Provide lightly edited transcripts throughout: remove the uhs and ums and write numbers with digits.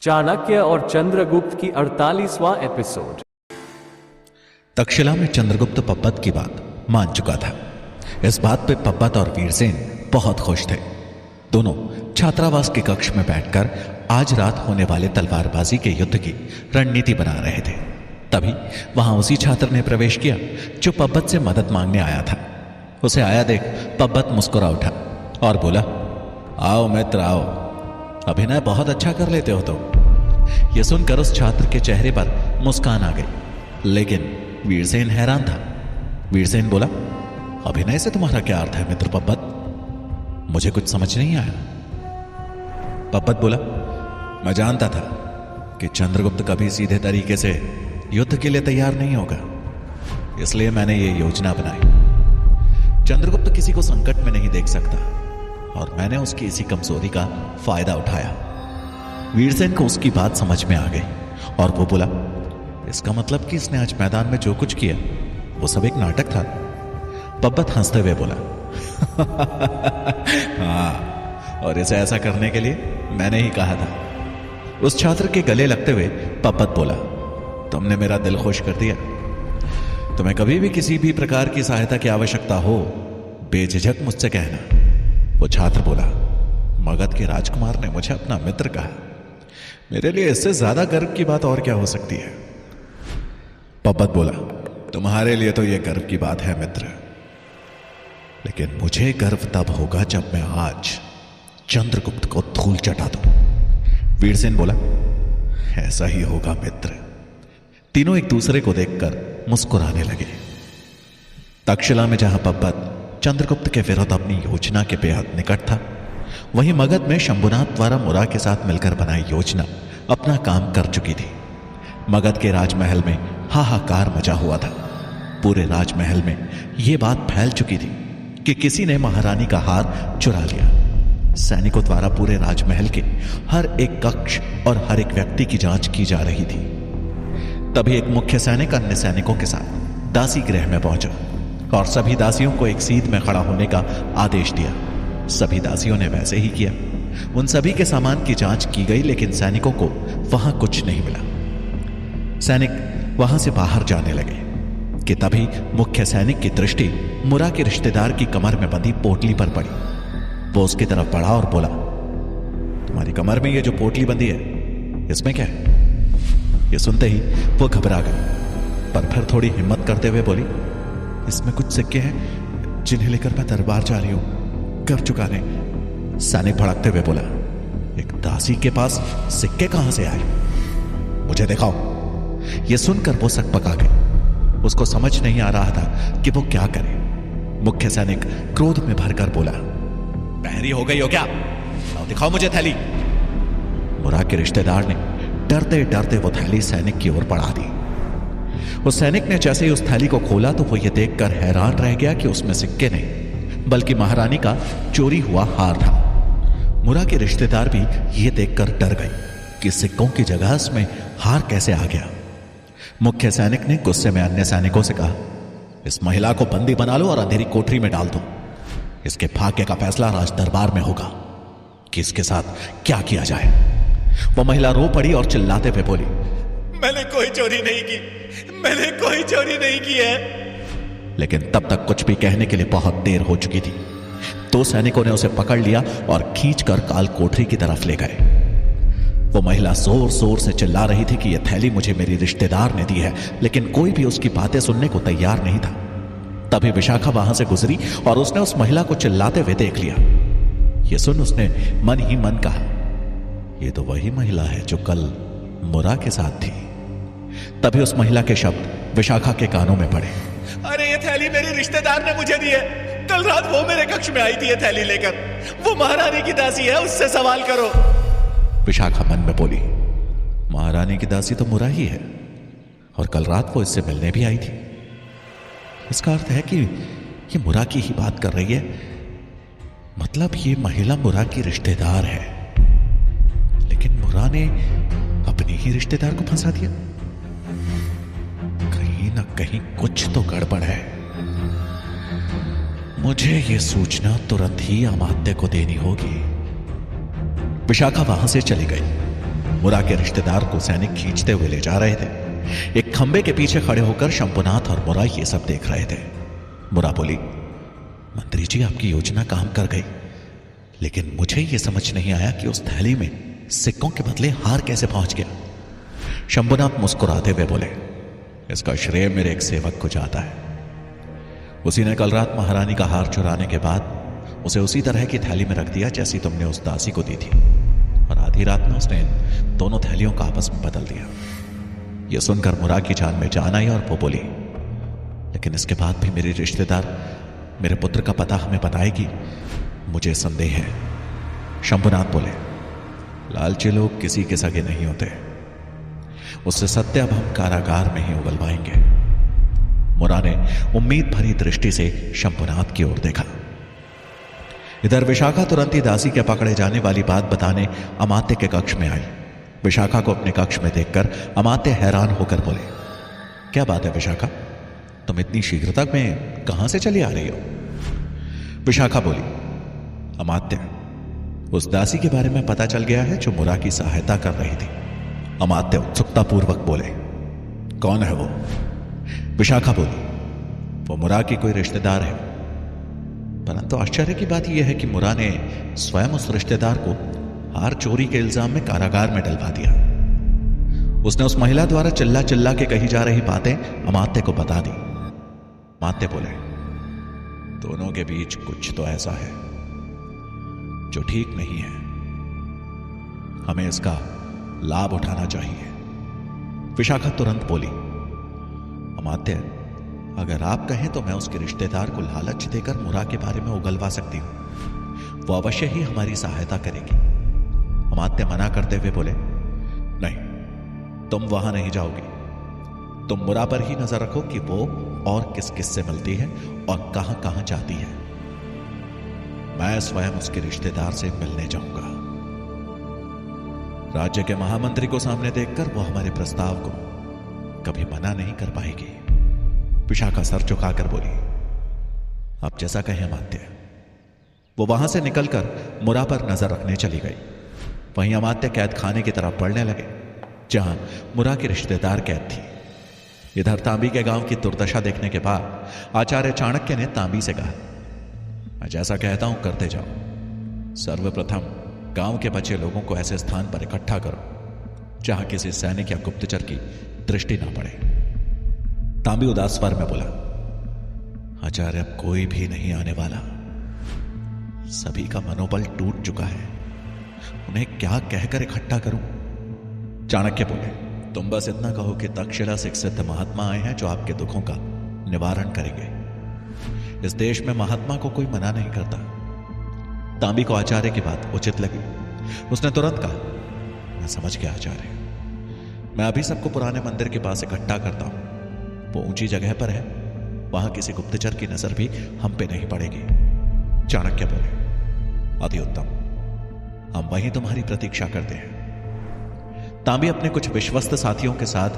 चाणक्य और चंद्रगुप्त की 48वां एपिसोड। तक्षशिला में चंद्रगुप्त पब्बत की बात मान चुका था। इस बात पे पब्बत और वीरसेन बहुत खुश थे। दोनों छात्रावास के कक्ष में बैठकर आज रात होने वाले तलवारबाजी के युद्ध की रणनीति बना रहे थे। तभी वहां उसी छात्र ने प्रवेश किया जो पब्बत से मदद मांगने आया था। उसे आया देख पब्बत मुस्कुरा उठा और बोला, आओ मित्र आओ, अभिनय बहुत अच्छा कर लेते हो तुम। यह सुनकर उस छात्र के चेहरे पर मुस्कान आ गई, लेकिन वीरसेन हैरान था। वीरसेन बोला, अभिनय से तुम्हारा क्या अर्थ है मित्र पब्बत? मुझे कुछ समझ नहीं आया। पब्बत बोला, मैं जानता था कि चंद्रगुप्त कभी सीधे तरीके से युद्ध के लिए तैयार नहीं होगा, इसलिए मैंने ये योजना बनाई। चंद्रगुप्त किसी को संकट में नहीं देख सकता और मैंने उसकी इसी कमजोरी का फायदा उठाया। वीरसेन को उसकी बात समझ में आ गई और वो बोला, इसका मतलब कि इसने आज मैदान में जो कुछ किया वो सब एक नाटक था। पब्बत हंसते हुए बोला, हाँ, और इसे ऐसा करने के लिए मैंने ही कहा था। उस छात्र के गले लगते हुए पब्बत बोला, तुमने मेरा दिल खुश कर दिया। तुम्हें कभी भी किसी भी प्रकार की सहायता की आवश्यकता हो, बेझिझक मुझसे कहना। वो छात्र बोला, मगध के राजकुमार ने मुझे अपना मित्र कहा, मेरे लिए इससे ज्यादा गर्व की बात और क्या हो सकती है? पब्बत बोला, तुम्हारे लिए तो यह गर्व की बात है मित्र, लेकिन मुझे गर्व तब होगा जब मैं आज चंद्रगुप्त को धूल चटा दूं। वीरसेन बोला, ऐसा ही होगा मित्र। तीनों एक दूसरे को देखकर मुस्कुराने लगे। तक्षशिला में जहां पब्बत चंद्रगुप्त के विरुद्ध अपनी योजना के बेहद निकट था, वहीं मगध में शंभुनाथ द्वारा मुरा के साथ मिलकर बनाई योजना अपना काम कर चुकी थी। मगध के राजमहल में हाहाकार मचा हुआ था। पूरे राजमहल में यह बात फैल चुकी थी कि किसी ने महारानी का हार चुरा लिया। सैनिकों द्वारा पूरे राजमहल के हर एक कक्ष और हर एक व्यक्ति की जांच की जा रही थी। तभी एक मुख्य सैनिक अन्य सैनिकों के साथ दासी गृह में पहुंचा और सभी दासियों को एक सीध में खड़ा होने का आदेश दिया। सभी दासियों ने वैसे ही किया। उन सभी के सामान की जांच की गई, लेकिन सैनिकों को वहां कुछ नहीं मिला। सैनिक वहां से बाहर जाने लगे कि तभी मुख्य सैनिक की दृष्टि मुरा के रिश्तेदार की कमर में बंधी पोटली पर पड़ी। वो उसकी तरफ बढ़ा और बोला, तुम्हारी कमर में ये जो पोटली बंधी है, इसमें क्या है? ये सुनते ही वो घबरा गई, पर फिर थोड़ी हिम्मत करते हुए बोली, इसमें कुछ सिक्के हैं जिन्हें लेकर मैं दरबार जा रही हूं कर चुकाने। सैनिक भड़कते हुए बोला, एक दासी के पास सिक्के कहां से आए? मुझे दिखाओ। यह सुनकर वो सकपका गई। उसको समझ नहीं आ रहा था कि वो क्या करे। मुख्य सैनिक क्रोध में भरकर बोला, बहरी हो गई हो क्या? दिखाओ मुझे थैली। मुरा के रिश्तेदार ने डरते डरते वो थैली सैनिक की ओर बढ़ा दी। उस सैनिक ने जैसे ही उस थैली को खोला तो वो ये देखकर हैरान रह गया कि उसमें सिक्के नहीं बल्कि महारानी का चोरी हुआ हार था। मुरा के रिश्तेदार भी ये देखकर डर गए कि सिक्कों की जगह उसमें हार कैसे आ गया। मुख्य सैनिक ने गुस्से में अन्य सैनिकों से कहा, इस महिला को बंदी बना लो और अंधेरी कोठरी में डाल दो। इसके भाग्य का फैसला राज दरबार में होगा कि इसके साथ क्या किया जाए। वो महिला रो पड़ी और चिल्लाते हुए बोली, मैंने कोई चोरी नहीं की, मैंने कोई चोरी नहीं की है। लेकिन तब तक कुछ भी कहने के लिए बहुत देर हो चुकी थी। दो सैनिकों ने उसे पकड़ लिया और खींचकर काल कोठरी की तरफ ले गए। वो महिला जोर जोर से चिल्ला रही थी कि यह थैली मुझे मेरी रिश्तेदार ने दी है, लेकिन कोई भी उसकी बातें सुनने को तैयार नहीं था। तभी विशाखा वहां से गुजरी और उसने उस महिला को चिल्लाते हुए देख लिया। यह सुन उसने मन ही मन कहा, यह तो वही महिला है जो कल मुरा के साथ थी। तभी उस महिला के शब्द विशाखा के कानों में पड़े, अरे ये थैली मेरे रिश्तेदार ने मुझे दी है। कल रात वो मेरे कक्ष में आई थी ये थैली लेकर। वो महारानी की दासी है, उससे सवाल करो। विशाखा मन में बोली, महारानी की दासी तो मुरा ही है और कल रात वो इससे मिलने भी आई थी। इसका अर्थ है कि ये मुरा की ही बात कर रही है। मतलब ये महिला मुरा की रिश्तेदार है, लेकिन मुरा ने अपने ही रिश्तेदार को फंसा दिया। कहीं ना कहीं कुछ तो गड़बड़ है। मुझे यह सूचना तुरंत ही अमात्य को देनी होगी। विशाखा वहां से चली गई। मुरा के रिश्तेदार को सैनिक खींचते हुए ले जा रहे थे। एक खंबे के पीछे खड़े होकर शंभुनाथ और मुरा ये सब देख रहे थे। मुरा बोली, मंत्री जी आपकी योजना काम कर गई, लेकिन मुझे यह समझ नहीं आया कि उस थैली में सिक्कों के बदले हार कैसे पहुंच गया। शंभुनाथ मुस्कुराते हुए बोले, इसका श्रेय मेरे एक सेवक को जाता है। उसी ने कल रात महारानी का हार चुराने के बाद उसे उसी तरह की थैली में रख दिया जैसी तुमने उस दासी को दी थी, और आधी रात में उसने दोनों थैलियों का आपस में बदल दिया। यह सुनकर मुरा की जान में जान आई और वो बोली, लेकिन इसके बाद भी मेरे रिश्तेदार मेरे पुत्र का पता हमें बताएगी, मुझे संदेह है। शंभुनाथ बोले, लालची लोग किसी के सगे नहीं होते, उससे सत्य अब हम कारागार में ही उगलवाएंगे। मुरा ने उम्मीद भरी दृष्टि से शंभुनाथ की ओर देखा। इधर विशाखा तुरंत ही दासी के पकड़े जाने वाली बात बताने अमात्य के कक्ष में आई। विशाखा को अपने कक्ष में देखकर अमात्य हैरान होकर बोले, क्या बात है विशाखा, तुम इतनी शीघ्रता में कहां से चली आ रही हो? विशाखा बोली, अमात्य, उस दासी के बारे में पता चल गया है जो मुरा की सहायता कर रही थी। अमात्य उत्सुकतापूर्वक बोले, कौन है वो? विशाखा बोली, वो मुरा की कोई रिश्तेदार है, परंतु आश्चर्य की बात यह है कि मुरा ने स्वयं उस रिश्तेदार को हार चोरी के इल्जाम में कारागार में डलवा दिया। उसने उस महिला द्वारा चिल्ला चिल्ला के कही जा रही बातें अमात्य को बता दी। अमात्य बोले, दोनों के बीच कुछ तो ऐसा है जो ठीक नहीं है, हमें इसका लाभ उठाना चाहिए। विशाखा तुरंत बोली, अमात्य, अगर आप कहें तो मैं उसके रिश्तेदार को लालच देकर मुरा के बारे में उगलवा सकती हूं, वो अवश्य ही हमारी सहायता करेगी। अमात्य मना करते हुए बोले, नहीं, तुम वहां नहीं जाओगी, तुम मुरा पर ही नजर रखो कि वो और किस किस से मिलती है और कहां कहां जाती है। मैं स्वयं उसके रिश्तेदार से मिलने जाऊंगा। राज्य के महामंत्री को सामने देखकर वो हमारे प्रस्ताव को कभी मना नहीं कर पाएगी। विशाखा सर झुकाकर बोली, आप जैसा कहें अमात्य। वो वहां से निकलकर मुरा पर नजर रखने चली गई। वहीं अमात्य कैद खाने की तरफ बढ़ने लगे जहां मुरा के रिश्तेदार कैद थी। इधर तांबी के गांव की दुर्दशा देखने के बाद आचार्य चाणक्य ने तांबी से कहा, मैं जैसा कहता हूं करते जाओ। सर्वप्रथम गांव के बचे लोगों को ऐसे स्थान पर इकट्ठा करो जहां किसी सैनिक या गुप्तचर की दृष्टि ना पड़े। तांबी उदास स्वर में बोला, आचार्य, अब कोई भी नहीं आने वाला, सभी का मनोबल टूट चुका है, उन्हें क्या कहकर इकट्ठा करूं? चाणक्य बोले, तुम बस इतना कहो कि तक्षशिला से एक सिद्ध महात्मा आए हैं जो आपके दुखों का निवारण करेंगे। इस देश में महात्मा को कोई मना नहीं करता। तांबी को आचार्य की बात उचित लगी। उसने तुरंत कहा, मैं समझ गया आचार्य, मैं अभी सबको पुराने मंदिर के पास इकट्ठा करता हूं। वो ऊंची जगह पर है, वहां किसी गुप्तचर की नजर भी हम पे नहीं पड़ेगी। चाणक्य बोले, अति उत्तम, हम वहीं तुम्हारी प्रतीक्षा करते हैं। तांबी अपने कुछ विश्वस्त साथियों के साथ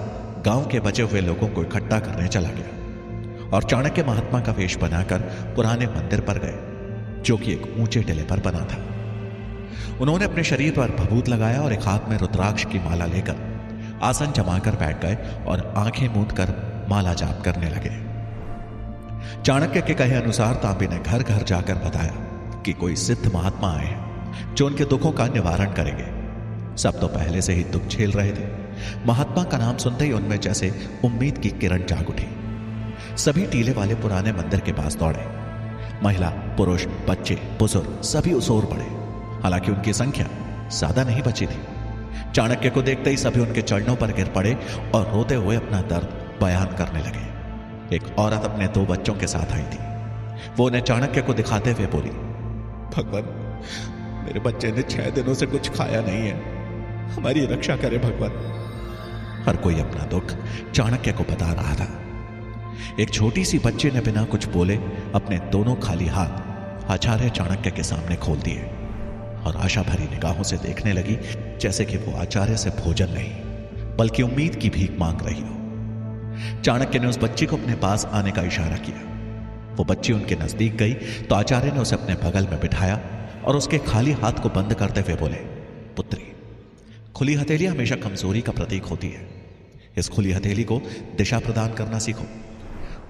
गांव के बचे हुए लोगों को इकट्ठा करने चला गया और चाणक्य महात्मा का वेश बनाकर पुराने मंदिर पर गए जो कि एक ऊंचे टिले पर बना था। उन्होंने अपने शरीर पर भभूत लगाया और एक हाथ में रुद्राक्ष की माला लेकर आसन जमाकर बैठ गए और आंखें मूंद कर माला जाप करने लगे। चाणक्य के कहे अनुसार तांबी ने घर घर जाकर बताया कि कोई सिद्ध महात्मा आए हैं जो उनके दुखों का निवारण करेंगे। सब तो पहले से ही दुख झेल रहे थे। महात्मा का नाम सुनते ही उनमें जैसे उम्मीद की किरण जाग उठी। सभी टीले वाले पुराने मंदिर के पास दौड़े। महिला, पुरुष, बच्चे, बुजुर्ग सभी उस ओर बढ़े। हालांकि उनकी संख्या ज्यादा नहीं बची थी। चाणक्य को देखते ही सभी उनके चरणों पर गिर पड़े और रोते हुए अपना दर्द बयान करने लगे। एक औरत अपने 2 बच्चों के साथ आई थी। वो उन्हें चाणक्य को दिखाते हुए बोली, भगवान, मेरे बच्चे ने 6 दिनों से कुछ खाया नहीं है, हमारी रक्षा करे भगवान। हर कोई अपना दुख चाणक्य को बता रहा था। एक छोटी सी बच्ची ने बिना कुछ बोले अपने दोनों खाली हाथ आचार्य चाणक्य के सामने खोल दिए और आशा भरी निगाहों से देखने लगी जैसे कि वो आचार्य से भोजन नहीं बल्कि उम्मीद की भीख मांग रही हो। चाणक्य ने उस बच्ची को अपने पास आने का इशारा किया। वो बच्ची उनके नजदीक गई तो आचार्य ने उसे अपने बगल में बिठाया और उसके खाली हाथ को बंद करते हुए बोले, पुत्री, खुली हथेली हमेशा कमजोरी का प्रतीक होती है। इस खुली हथेली को दिशा प्रदान करना सीखो।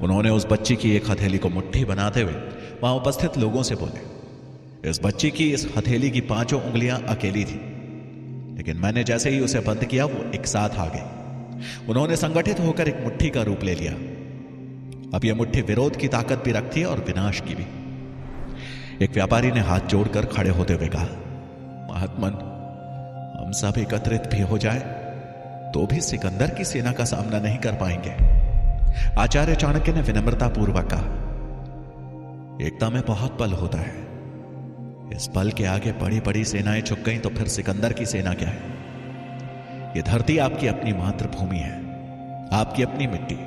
उन्होंने उस बच्ची की एक हथेली को मुट्ठी बनाते हुए वहां उपस्थित लोगों से बोले, इस बच्ची की इस हथेली की 5 उंगलियां अकेली थी, लेकिन मैंने जैसे ही उसे बंद किया वो एक साथ आ गई। उन्होंने संगठित होकर एक मुट्ठी का रूप ले लिया। अब यह मुट्ठी विरोध की ताकत भी रखती है और विनाश की भी। एक व्यापारी ने हाथ जोड़कर खड़े होते हुए कहा, महात्मन, हम सब एकत्रित भी हो जाए तो भी सिकंदर की सेना का सामना नहीं कर पाएंगे। आचार्य चाणक्य ने विनम्रता पूर्वक कहा, एकता में बहुत बल होता है। इस बल के आगे बड़ी बड़ी सेनाएं झुक गईं तो फिर सिकंदर की सेना क्या है? यह धरती आपकी अपनी मातृभूमि है, आपकी अपनी मिट्टी।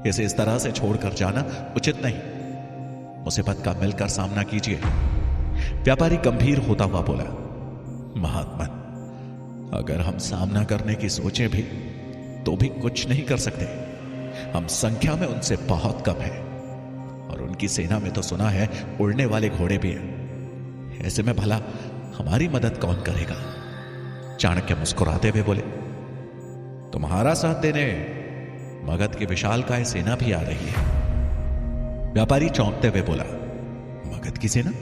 इसे इस तरह से छोड़कर जाना उचित नहीं। मुसीबत का मिलकर सामना कीजिए। व्यापारी गंभीर होता हुआ बोला, महात्मन, अगर हम सामना करने की सोचें भी तो भी कुछ नहीं कर सकते। हम संख्या में उनसे बहुत कम हैं और उनकी सेना में तो सुना है उड़ने वाले घोड़े भी हैं। ऐसे में भला हमारी मदद कौन करेगा? चाणक्य मुस्कुराते हुए बोले, तुम्हारा साथ देने मगध की विशालकाय सेना भी आ रही है। व्यापारी चौंकते हुए बोला, मगध की सेना?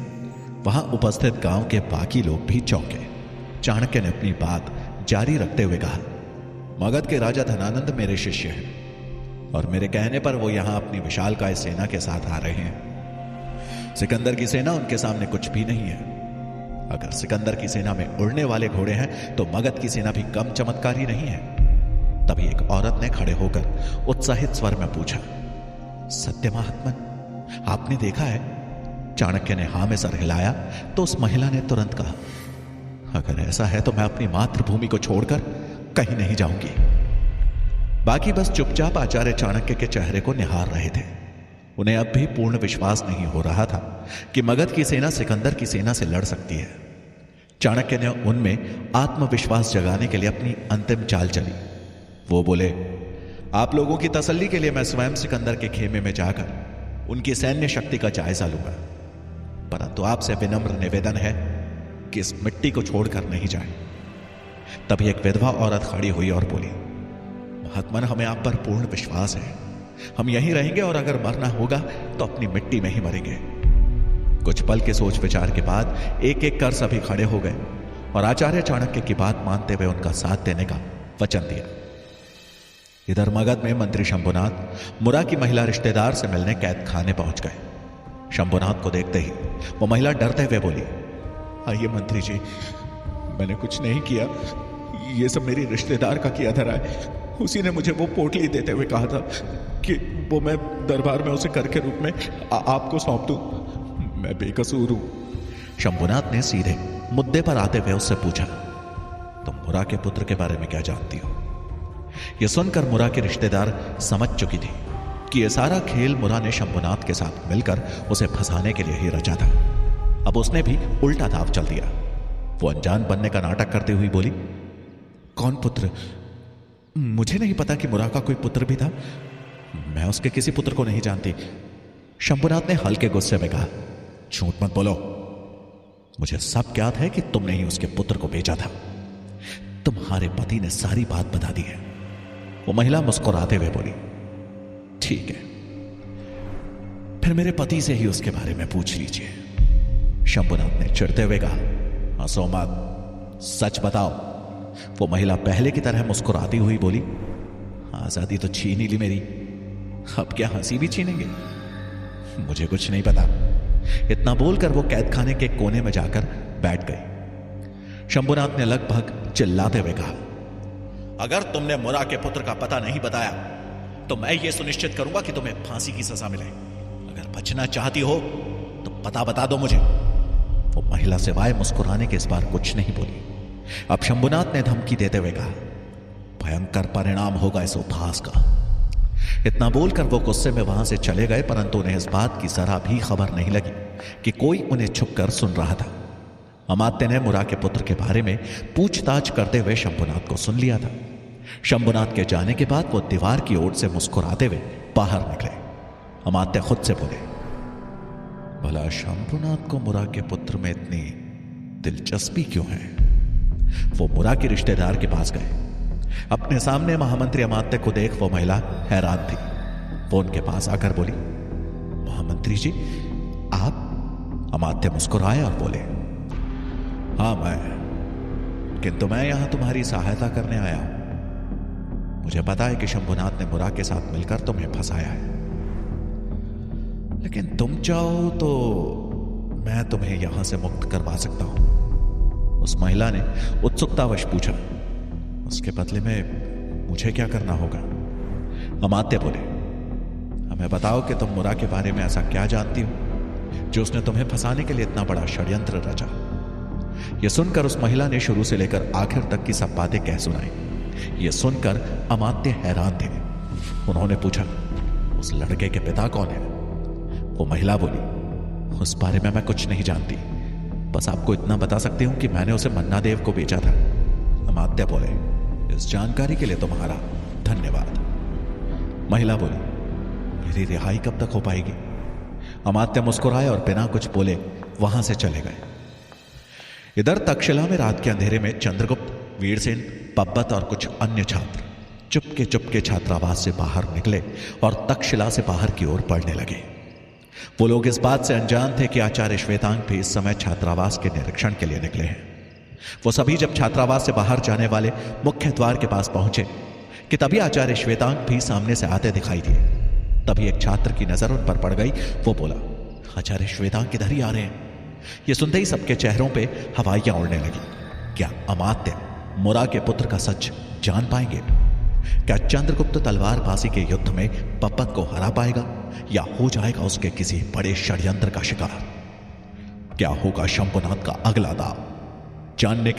वहां उपस्थित गांव के बाकी लोग भी चौंके। चाणक्य ने अपनी बात जारी रखते हुए कहा, मगध के राजा धनानंद मेरे शिष्य हैं और मेरे कहने पर वो यहां अपनी विशालकाय सेना के साथ आ रहे हैं। सिकंदर की सेना उनके सामने कुछ भी नहीं है। अगर सिकंदर की सेना में उड़ने वाले घोड़े हैं तो मगध की सेना भी कम चमत्कारी नहीं है। तभी एक औरत ने खड़े होकर उत्साहित स्वर में पूछा, सत्य महात्मन, आपने देखा है? चाणक्य ने हां में सर हिलाया तो उस महिला ने तुरंत कहा, अगर ऐसा है तो मैं अपनी मातृभूमि को छोड़कर कहीं नहीं जाऊंगी। बाकी बस चुपचाप आचार्य चाणक्य के चेहरे को निहार रहे थे। उन्हें अब भी पूर्ण विश्वास नहीं हो रहा था कि मगध की सेना सिकंदर की सेना से लड़ सकती है। चाणक्य ने उनमें आत्मविश्वास जगाने के लिए अपनी अंतिम चाल चली। वो बोले, आप लोगों की तसल्ली के लिए मैं स्वयं सिकंदर के खेमे में जाकर उनकी सैन्य शक्ति का जायजा लूंगा, परंतु आपसे विनम्र निवेदन है कि इस मिट्टी को छोड़कर नहीं जाए। तभी एक विधवा औरत खड़ी हुई और बोली, महात्मन, हमें आप पर पूर्ण विश्वास है। हम यहीं रहेंगे और अगर मरना होगा तो अपनी मिट्टी में ही मरेंगे। कुछ पल के सोच विचार के बाद एक एक कर सभी खड़े हो गए और आचार्य चाणक्य की बात मानते हुए उनका साथ देने का वचन दिया। इधर मगध में मंत्री शंभुनाथ मुरा की महिला रिश्तेदार से मिलने कैद खाने पहुंच गए। शंभुनाथ को देखते ही वो महिला डरते हुए बोली, आइए मंत्री जी, मैंने कुछ नहीं किया, ये सब मेरी रिश्तेदार का किया धरा है। उसी ने मुझे वो पोटली देते हुए कहा था कि वो मैं दरबार में उसे कर के रूप में आपको सौंप दूं। मैं बेकसूर हूं। शंभुनाथ ने सीधे मुद्दे पर आते हुए उससे पूछा, तुम मुरा के पुत्र के बारे में क्या जानती हो? यह सुनकर मुरा की रिश्तेदार समझ चुकी थी कि यह सारा खेल मुरा ने शंभुनाथ के साथ मिलकर उसे फंसाने के लिए ही रचा था। अब उसने भी उल्टा दाव चल दिया। वो अनजान बनने का नाटक करते हुए बोली, कौन पुत्र? मुझे नहीं पता कि मुरा का कोई पुत्र भी था। मैं उसके किसी पुत्र को नहीं जानती। शंभुनाथ ने हल्के गुस्से में कहा, झूठ मत बोलो। मुझे सब ज्ञात है कि तुमने ही उसके पुत्र को भेजा था। तुम्हारे पति ने सारी बात बता दी है। वो महिला मुस्कुराते हुए बोली, ठीक है, फिर मेरे पति से ही उसके बारे में पूछ लीजिए। शंभुनाथ ने चिढ़ते हुए कहा, हंसो मत, सच बताओ। वो महिला पहले की तरह मुस्कुराती हुई बोली, आजादी तो छीन ही ली मेरी, अब क्या हंसी भी छीनेंगे? मुझे कुछ नहीं पता। इतना बोलकर वो कैद खाने के कोने में जाकर बैठ गई। शंभुनाथ ने लगभग चिल्लाते हुए कहा, अगर तुमने मुरा के पुत्र का पता नहीं बताया तो मैं ये सुनिश्चित करूंगा कि तुम्हें फांसी की सजा मिले। अगर बचना चाहती हो तो पता बता दो मुझे। वो महिला सिवाय मुस्कुराने के इस बार कुछ नहीं बोली। अब शंभुनाथ ने धमकी देते हुए कहा, भयंकर परिणाम होगा इस उपहास का। इतना बोलकर वो गुस्से में वहां से चले गए, परंतु उन्हें इस बात की जरा भी खबर नहीं लगी कि कोई उन्हें छुपकर सुन रहा था। अमात्य ने मुरा के पुत्र के बारे में पूछताछ करते हुए शंभुनाथ को सुन लिया था। शंभुनाथ के जाने के बाद वो दीवार की ओर से मुस्कुराते हुए बाहर निकले। अमात्य खुद से बोले, भला शंभुनाथ को मुरा के पुत्र में इतनी दिलचस्पी क्यों है? वो मुरा के रिश्तेदार के पास गए। अपने सामने महामंत्री अमात्य को देख वो महिला हैरान थी। वो उनके पास आकर बोली, महामंत्री जी आप? अमात्य मुस्कुराए और बोले, हां मैं, किंतु मैं यहां तुम्हारी सहायता करने आया हूं। मुझे पता है कि शंभुनाथ ने मुरा के साथ मिलकर तुम्हें फंसाया है, लेकिन तुम चाहो तो मैं तुम्हें यहां से मुक्त करवा सकता हूं। उस महिला ने उत्सुकतावश पूछा, उसके बदले में मुझे क्या करना होगा? अमात्य बोले, हमें बताओ कि तुम मुरा के बारे में ऐसा क्या जानती हो जो उसने तुम्हें फंसाने के लिए इतना बड़ा षड्यंत्र रचा। यह सुनकर उस महिला ने शुरू से लेकर आखिर तक की सब बातें कह सुनाई। यह सुनकर अमात्य हैरान थे। उन्होंने पूछा, उस लड़के के पिता कौन है? वो महिला बोली, उस बारे में मैं कुछ नहीं जानती, बस आपको इतना बता सकती हूं कि मैंने उसे मन्ना देव को बेचा था। अमात्य बोले, इस जानकारी के लिए तुम्हारा धन्यवाद। महिला बोली, मेरी रिहाई कब तक हो पाएगी? अमात्य मुस्कुराए और बिना कुछ बोले वहां से चले गए। इधर तक्षशिला में रात के अंधेरे में चंद्रगुप्त, वीरसेन, पब्बत और कुछ अन्य छात्र चुपके चुपके छात्रावास से बाहर निकले और तक्षशिला से बाहर की ओर बढ़ने लगे। वो लोग इस बात से अनजान थे कि आचार्य श्वेतांग भी इस समय छात्रावास के निरीक्षण के लिए निकले हैं। वो सभी जब छात्रावास से बाहर जाने वाले मुख्य द्वार के पास पहुंचे कि तभी आचार्य श्वेतांग भी सामने से आते दिखाई दिए। तभी एक छात्र की नजर उन पर पड़ गई। वो बोला, आचार्य श्वेतांग किधर ही आ रहे हैं? ये सुनते ही सबके चेहरों पे हवाइयां उड़ने लगी। क्या अमात्य मुरा के पुत्र का सच जान पाएंगे? क्या चंद्रगुप्त तलवारबाजी के युद्ध में पब्बत को हरा पाएगा या हो जाएगा उसके किसी बड़े षड्यंत्र का शिकार? क्या होगा शंभुनाथ का अगला दांव? जानने